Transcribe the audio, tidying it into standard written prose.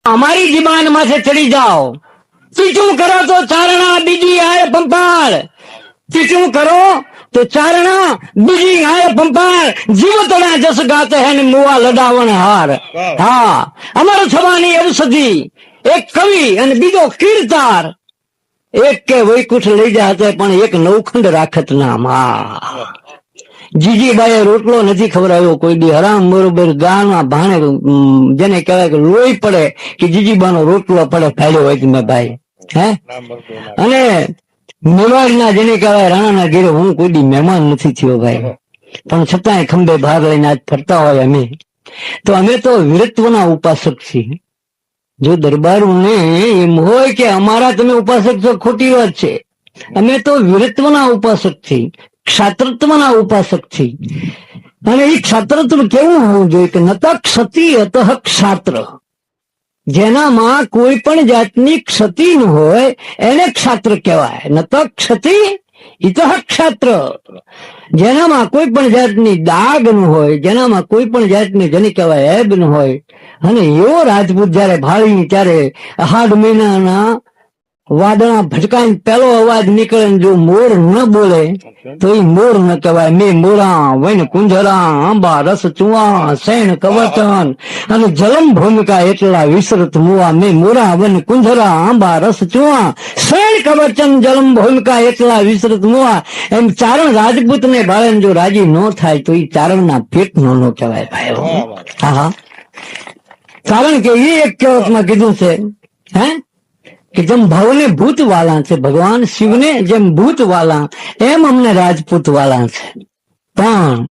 અમારી જીબાન માથે ચડી જાઓ, પીછું કરો તો ચારણા બીજી આય પંપાળ, પીછું કરો તો ચારણા બીજી આય પંપાળ, જીવતના જસ ગાતે હે ને મુવા લડાવણ હાર. હા, અમર થવાની ઔષધિ એક કવિ અને બીજો કીર્તાર, એક કે વૈકુંઠ લઈ જાતે પણ એક નવખંડ રાખત ના માં. જીજીબાઈએ રોટલો નથી ખવડાવ્યો કોઈ દી, હરામ બરોબર ગાળના ભાણે જેને કહેવાય કે લોહી પડે કે જીજીબાનો રોટલો પડે ફાડ્યો હોય મેં ભાઈ. હે અને મેવાડના જેને કહેવાય રાણાના ઘેરે હું કોઈ દી મહેમાન નથી થયો ભાઈ, પણ છતાંય ખંભે ભાર લઈને આજ ફરતા હોય અમે તો અમે તો વીરત્વના ઉપાસક છીએ. જો દરબારોને એમ હોય કે અમારા તમે ઉપાસક છો, ખોટી વાત છે. અમે તો વીરત્વના ઉપાસક છીએ, ક્ષાત્રત્વના ઉપાસક છીએ. અને એ ક્ષાત્રત્વ કેવું હોવું જોઈએ કે નત ક્ષતિ અતઃ ક્ષાત્ર, જેનામાં કોઈ પણ જાતની ક્ષતિ ન હોય એને ક્ષાત્ર કહેવાય. નત ક્ષતિ ઇતઃ ક્ષાત્ર, જેનામાં કોઈ પણ જાતની દાગ ન હોય, જેનામાં કોઈ પણ જાતની જેને કહેવાય એબ ન હોય. અને એવો રાજપૂત જયારે ભાળી ત્યારે અહાડ મહિનાના વાદળા ભટકાઈને પેલો અવાજ નીકળે ને જો મોર ન બોલે તો એ મોર ન કહેવાય. મેં મોરા વૈન કુંજરા આંબા રસ ચુવા સૈણ કવચન અને જલમ ભૂમિકા એટલા વિસરત મુવા. મેં મોરા વૈન કુંજરા આંબા રસ ચુવા સૈણ કવચન જલમ ભૂમિકા એટલા વિસરત મુવા. એમ ચારણ રાજપૂત ને બાળન જો રાજી ન થાય તો એ ચારણના પેટ નો કહેવાય ભાઈ. હા, કારણ કે એ એક કહેવતમાં કીધું છે હે કે જેમ ભવને ભૂત વાલા છે ભગવાન શિવને, જેમ ભૂત વાલા એમ અમને રાજપૂત વાલા છે. પણ